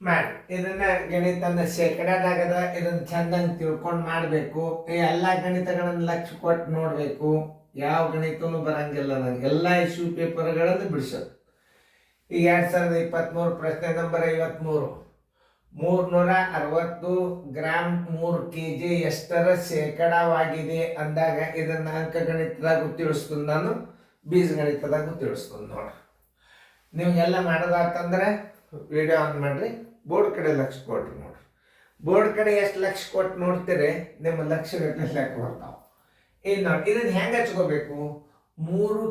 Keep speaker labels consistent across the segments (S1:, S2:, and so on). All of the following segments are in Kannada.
S1: ಮಾಡಿ ಇದನ್ನ ಗಣಿತನ ಶೇಕಡಾದಾಗದ ಇದನ್ನ ಚಂದಂಗೆ ತಿಳ್ಕೊಂಡು ಮಾಡಬೇಕು. ಈ ಎಲ್ಲ ಗಣಿತಗಳನ್ನು ಲಕ್ಷ ಕೊಟ್ಟು ನೋಡಬೇಕು. ಯಾವ ಗಣಿತನೂ ಬರಂಗಿಲ್ಲ ನನಗೆ, ಎಲ್ಲ ಇಶ್ಯೂ ಪೇಪರ್ಗಳನ್ನು ಬಿಡಿಸೋದು. ಈಗ 2023 ಪ್ರಶ್ನೆ ನಂಬರ್ 53, 360 ಗ್ರಾಮ್ 3 kg ಎಷ್ಟರ ಶೇಕಡಾವಾಗಿದೆ ಅಂದಾಗ ಇದನ್ನ ಅಂಕಗಣಿತದಾಗೂ ತಿಳಿಸ್ತದೆ, ನಾನು ಬೀಜಗಣಿತದಾಗೂ ತಿಳಿಸ್ತದೆ. ನೋಡ್ರಿ, ನಿಮಗೆಲ್ಲ ಮಾಡೋದಾತಂದ್ರೆ ವಿಡಿಯೋ ಆನ್ ಮಾಡಿರಿ, ಬೋರ್ಡ್ ಕಡೆ ಲಕ್ಷ ಕೊಟ್ರಿ. ನೋಡ್ರಿ, ಬೋರ್ಡ್ ಕಡೆ ಎಷ್ಟು ಲಕ್ಷ ಕೊಟ್ಟು ನೋಡ್ತೀರಿ, ನಿಮ್ಮ ಲಕ್ಷ ಗಟ್ಟಲೆ ಲೆಕ್ಕ ಬರ್ತಾವೆ. ಇನ್ನು ನೋಡಿ, ಇದನ್ನ ಹೆಂಗೆ ಹಚ್ಕೋಬೇಕು? 3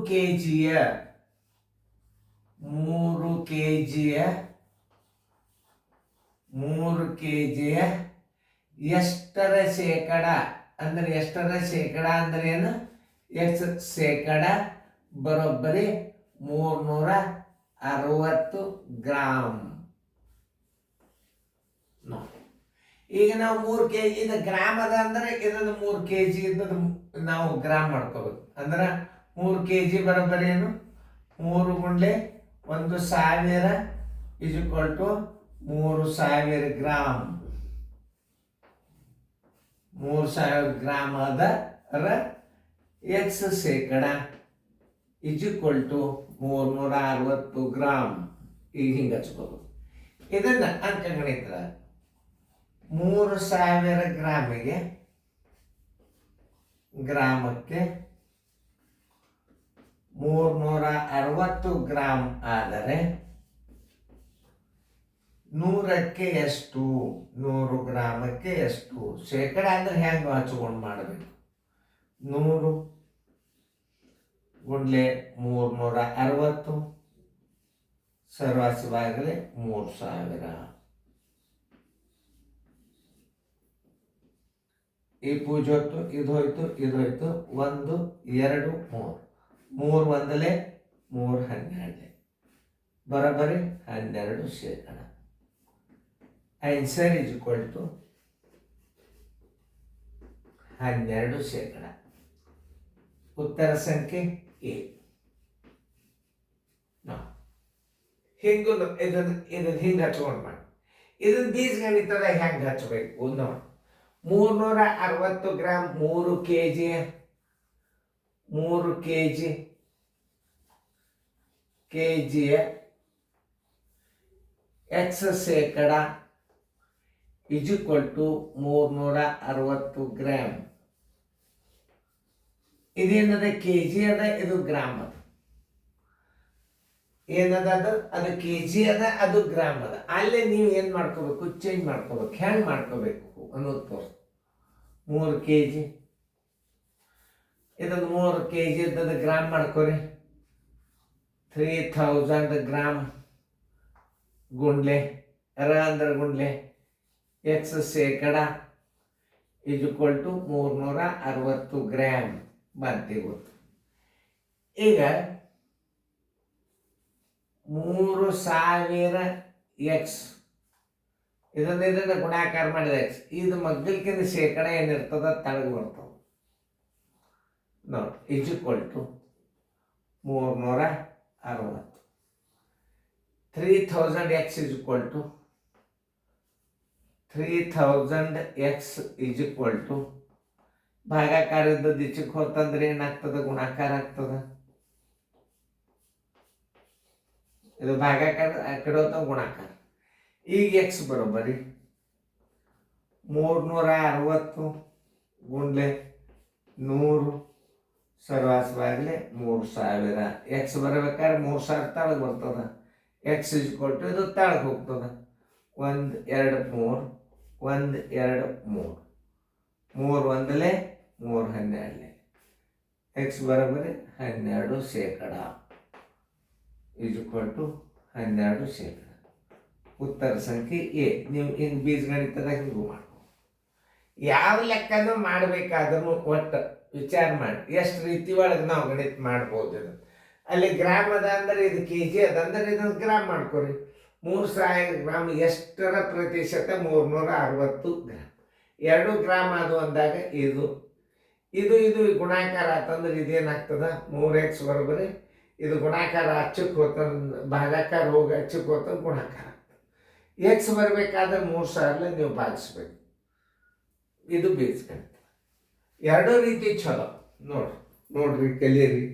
S1: kg ಎಷ್ಟರ ಶೇಕಡ ಅಂದ್ರೆ ಎಷ್ಟರ ಶೇಕಡ ಅಂದ್ರೆ ಏನು? ಎಷ್ಟು ಶೇಕಡ ಬರೋಬ್ಬರಿ 360 ಗ್ರಾಮ್. ಈಗ ನಾವು 3 kg ಇದು ಗ್ರಾಮ್ ಅದ ಅಂದ್ರೆ ಇದನ್ನು 3 kg ಇದ್ದದ್ದು ನಾವು ಗ್ರಾಮ್ ಮಾಡ್ಕೋಬೇಕು. ಅಂದ್ರೆ 3 kg ಬರೋಬ್ಬರಿ ಏನು? 3 ಗುಂಡ್ಲೆ 1000 = 3000 ಗ್ರಾಮ್. 3000 ಗ್ರಾಮ್ ಅದರ ಎಕ್ಸ್ ಶೇಕಡ = 360 ಗ್ರಾಮ್. ಈಗ ಹಿಂಗೆ ಹಚ್ಕೋಬೇಕು. ಇದನ್ನ ಅಂಕಗಣಿತದ 3000 ಗ್ರಾಮಕ್ಕೆ 360 ಗ್ರಾಮ್ ಆದರೆ 100ಕ್ಕೆ ಎಷ್ಟು? 100 ಗ್ರಾಮಕ್ಕೆ ಎಷ್ಟು? ಶೇಕಡ ಅಂದ್ರೆ ಹೆಂಗೆ ಹಚ್ಕೊಂಡು ಮಾಡಬೇಕು? 100 ಗುಂಡ್ಲೆ 360 ಸರ್ವಾಸವಾಗಲೇ 3000. ಈ ಪೂಜೆ ಹೊತ್ತು ಇದು ಹೋಯ್ತು, ಇದು ಹೋಯ್ತು. 1 2 3 3 ಒಂದಲೇ 3 12 ಬರೋಬ್ಬರಿ 12 ಶೇಕಡ. ಆನ್ಸರ್ = 12 ಶೇಕಡ. ಉತ್ತರ ಸಂಖ್ಯೆ ಎ. ಹಿಂಗೂ ಇದನ್ನ ಹಿಂಗೆ ಹಚ್ಕೊಂಡು ಮಾಡಿ. ಇದನ್ನ ಬೀಜಗಣಿತದ ಹೆಂಗೆ ಹಚ್ಚಬೇಕು ನೋಡಿ. 360 ಗ್ರಾಮ್ 3 kg ಎಕ್ಸ್ ಶೇಕಡ = 360 ಗ್ರಾಮ್. ಇದೇನದ? kg ಅದ, ಇದು ಗ್ರಾಮ್ ಅದ. ಏನದ? ಅದು kg ಅದ, ಅದು ಗ್ರಾಮ್ ಅದ. ಅಲ್ಲೇ ನೀವು ಏನು ಮಾಡ್ಕೋಬೇಕು? ಚೇಂಜ್ ಮಾಡ್ಕೋಬೇಕು. ಹೆಂಗೆ ಮಾಡ್ಕೋಬೇಕು ಅನ್ನೋದು ತೋರಿಸ್. 3 kg ಇದನ್ನು 3 kg ಇದ್ದದ ಗ್ರಾಮ್ ಮಾಡ್ಕೊರಿ. 3000 ಗ್ರಾಮ್ ಗುಂಡ್ಲೆ ಅಂದ್ರೆ ಗುಂಡ್ಲೆ ಎಕ್ಸ್ ಶೇಕಡ = 360 ಗ್ರಾಮ್ ಬಂತಿ ಗೊತ್ತು. ಈಗ 3000 ಎಕ್ಸ್ ಇದನ್ನ ಗುಣಾಕಾರ ಮಾಡಿದ ಎಕ್ಸ್, ಇದು ಮಗ್ಗಲ್ಕಿಂತ ಶೇಕಡ ಏನಿರ್ತದ ತಳಗ ಬರ್ತದೆ ನೋಡಿ. = 360. 3000 x = ಭಾಗಾಕಾರ ಇದ್ದದ್ದು ಈಚೆಗೆ ಹೋತಂದ್ರೆ ಏನಾಗ್ತದ? ಗುಣಾಕಾರ ಆಗ್ತದ. ಇದು ಭಾಗಾಕಾರ ಆ ಕಡೆ ಹೋತ ಗುಣಾಕಾರ. ಈಗ ಎಕ್ಸ್ ಬರೋಬ್ಬರಿ 360 ಗುಂಡ್ಲೆ 100 ಸರ್ವಾಸವಾಗಲೇ 3000. ಎಕ್ಸ್ ಬರಬೇಕಾದ್ರೆ 3000 ತಳಗೆ ಬರ್ತದ. ಎಕ್ಸ್ = ಇದು ತಳಗೆ ಹೋಗ್ತದ. 1 2 3 1 2 3 3 ಒಂದಲೇ 3 12 ಎಕ್ಸ್ ಬರೋಬ್ಬರಿ 12 ಶೇಕಡ = 12 ಶೇಕಡ. ಉತ್ತರ ಸಂಖ್ಯೆ ಎ. ನೀವು ಹಿಂಗೆ ಬೀಜಗಣಿತದಾಗ ಹಿಂಗೂ ಮಾಡ್ಬೋದು. ಯಾವ ಲೆಕ್ಕನೂ ಮಾಡಬೇಕಾದ್ರೂ ಒಟ್ಟು ವಿಚಾರ ಮಾಡಿ ಎಷ್ಟು ರೀತಿ ಒಳಗೆ ನಾವು ಗಣಿತ ಮಾಡ್ಬೋದು. ಇದು ಅಲ್ಲಿ ಗ್ರಾಮ್ ಅದ ಅಂದ್ರೆ ಇದು kg ಅದ ಅಂದ್ರೆ ಇದನ್ನು ಗ್ರಾಮ್ ಮಾಡ್ಕೊರಿ. 3000 ಗ್ರಾಮ್ ಎಷ್ಟರ ಪ್ರತಿಶತ? 360 ಗ್ರಾಮ್. 2 ಗ್ರಾಮ್ ಅದು ಅಂದಾಗ ಇದು ಇದು ಇದು ಗುಣಾಕಾರ ಆತಂದ್ರೆ ಇದೇನಾಗ್ತದ? 3x ಬರೋಬ್ಬರಿ ಇದು ಗುಣಾಕಾರ ಅಚ್ಚಕ್ಕೆ ಹೋತ ಭಾಗಾಕಾರ ಹೋಗಿ ಅಚ್ಚಕ್ಕೆ ಹೋತ ಗುಣಾಕಾರ ಆಗ್ತದೆ. ಎಕ್ಸ್ ಬರಬೇಕಾದ್ರೆ 3,000 ನೀವು ಭಾಗಿಸ್ಬೇಕು. ಇದು ಬೀಜಗಣಿತ. ಎರಡೂ ರೀತಿ ಚಲೋ ನೋಡ್ರಿ ಕಲೀರಿ.